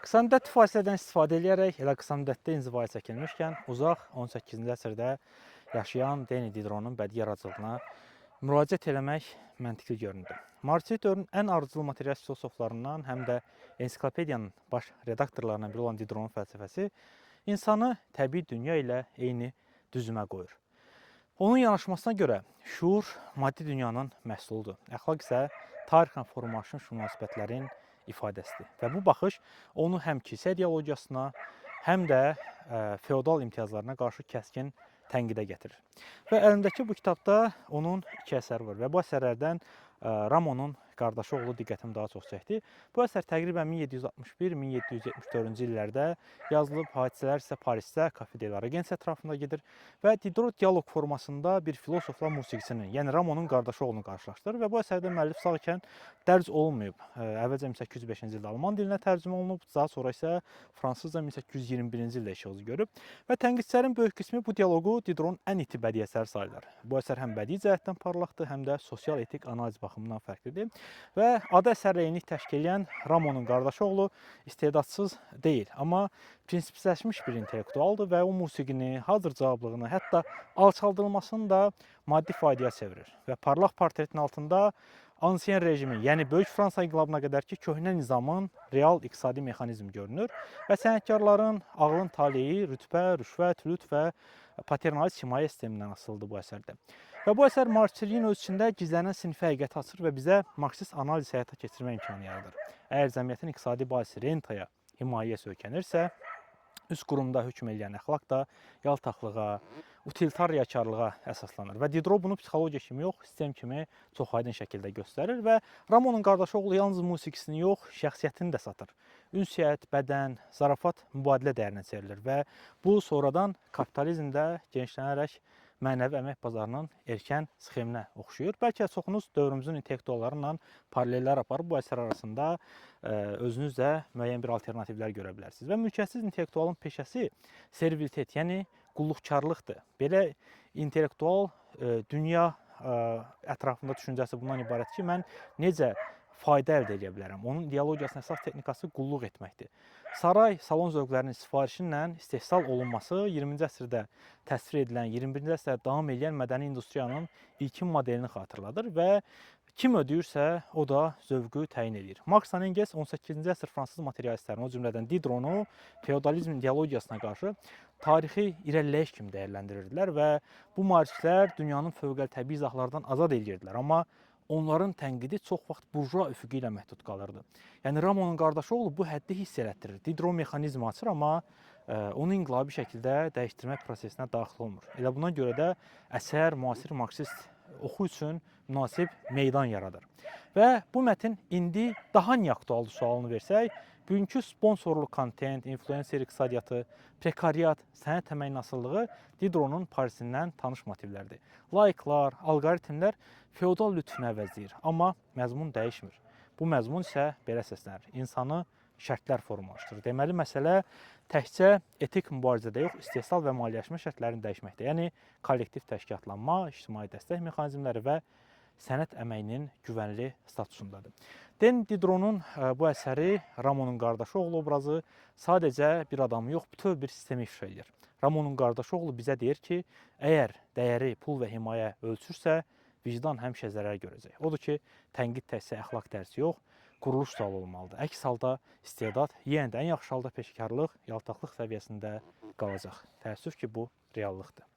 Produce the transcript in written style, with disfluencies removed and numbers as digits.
Qısa müddət fasilədən istifadə edərək elə qısa müddətdə inzivaya çəkilmişkən uzaq 18-ci əsrdə yaşayan Deni Dideronun bədii yaradıcılığına müraciət eləmək məntiqli göründü. Marksist dövrün ən ardıcıl materialist filosoflarından, həm də ensiklopediyanın baş redaktorlarından biri olan Dideronun fəlsəfəsi insanı təbii dünya ilə eyni düzümə qoyur. Onun yanaşmasına görə şuur maddi dünyanın məhsuludur, əxlaq isə tarixlə formalaşmış münasibətlərin ifadəsidir. Və bu baxış onu həm kilsə ideologiyasına, həm də feodal imtiyazlarına qarşı kəskin tənqidə gətirir. Və əlimdəki bu kitabda onun iki əsəri var və bu əsərlərdən Ramonun qardaşı oğlu diqqətimi daha çox çəkdi. Bu əsər təqribən 1761-1774-cü illərdə yazılıb, hadisələr isə Parisdə, Kafe de la Régence ətrafında gedir və Diderot dialoq formasında bir filosofla musiqiçinin, yəni Ramonun qardaşı oğlunu qarşılaşdırır və bu əsərdə müəllif sağ ikən dərc olunmayıb. Əvvəlcə 1805-ci ildə alman dilinə tərcümə olunub, daha sonra isə fransızca 1821-ci ildə işıq görüb və tənqidçilərin böyük qismi bu dialoqu Dideronun ən iti bədii əsəri sayırlar. Bu əsər həm bədii cəhətdən parlaqdır, həm də sosial etik analiz baxımından fərqlidir. Və adı əsərlə eynilik təşkil edən Ramonun qardaşı oğlu istedadsız deyil, amma prinsipləşmiş bir intellektualdır və o musiqini, hazır cavablığını, hətta alçaldılmasını da maddi faydaya çevirir. Və parlaq portretin altında ansien rejimin, yəni Böyük Fransa inqilabına qədərki köhnə nizamın real iqtisadi mexanizmi görünür və sənətkarların ağlın taleyi, rütbə, rüşvət, lüt və paternalist himayə sistemindən asılıdır bu əsərdə. Və bu əsər marksistliyin öz içində gizlənən sinfi həqiqəti açır və bizə marksist analiz həyata keçirmə imkanı yaradır. Əgər cəmiyyətin iqtisadi bazisi rentaya, himayəyə söykənirsə, üst qurumda hökm edən əxlaq da yaltaqlığa, utilitar riyakarlığa əsaslanır. Və Diderot bunu psixologiya kimi yox, sistem kimi çox aydın şəkildə göstərir və Ramonun qardaşı oğlu yalnız musiqisini yox, şəxsiyyətini də satır. Ünsiyyət, bədən, zarafat mübadilə dəyərinə çevrilir və bu sonradan kapitalizmdə genişlənərək mənəvi əmək bazarının erkən sxeminə oxşuyur. Bəlkə çoxunuz dövrümüzün intellektuallarla paralellər aparıb bu əsər arasında özünüz də müəyyən bir alternativlər görə bilərsiniz. Və mülkiyyətsiz intellektualın peşəsi servilitet, yəni qulluqkarlıqdır. Belə intellektual dünya ətrafında düşüncəsi bundan ibarət ki, mən necə fayda əldə edə bilərəm. Onun ideologiyasının əsas texnikası qulluq etməkdir. Saray, salon zövqlərinin sifarişi ilə istehsal olunması 20-ci əsrdə təsvir edilən, 21-ci əsrdə davam edən mədəni industriyanın ilkin modelini xatırladır və kim ödəyirsə, o da zövqü təyin edir. Marksla Engels 18-ci əsr fransız materialistlərini, o cümlədən Dideronu feodalizm ideologiyasına qarşı tarixi irəliləyiş kimi dəyərləndirirdilər və bu maarifçilər dünyanın fövqəltəbii izahlardan azad edirdilər. Amma onların tənqidi çox vaxt burjua üfüqü ilə məhdud qalırdı. Yəni Ramonun qardaşı oğlu bu həddi hiss elətdirir. Diderot mexanizmi açır, amma onu inqilabi şəkildə dəyişdirmək prosesinə daxil olmur. Elə buna görə də əsər müasir marksist oxu üçün münasib meydan yaradır. Və bu mətin indi daha niyə aktualdır sualını versək, bugünkü sponsorlu kontent, influencer iqtisadiyyatı, prekariat, sənət əməyinin asılılığı Dideronun Parisindən tanış motivlərdir. Laiklar, alqoritmlər feodal lütfünü əvəzləyir, amma məzmun dəyişmir. Bu məzmun isə belə səslənir: insanı şərtlər formalaşdırır. Deməli, məsələ təkcə etik mübarizədə yox, istehsal və maliyyələşmə şərtlərini dəyişməkdə, yəni kollektiv təşkilatlanma, ictimai dəstək mexanizmləri və sənət əməyinin güvənli statusundadır. Deni Dideronun bu əsəri Ramonun qardaşı oğlu obrazı sadəcə bir adamı yox, bütöv bir sistemi ifşa edir. Ramonun qardaşı oğlu bizə deyir ki, əgər dəyəri pul və himayə ölçürsə, vicdan həmişə zərər görəcək. Odur ki, tənqid təkcə əxlaq dərsi yox, quruluş sualı olmalıdır. Əks halda istedad, yenə də ən yaxşı halda peşəkarlıq, yaltaqlıq səviyyəsində qalacaq. Təəssüf ki, bu reallıqdır.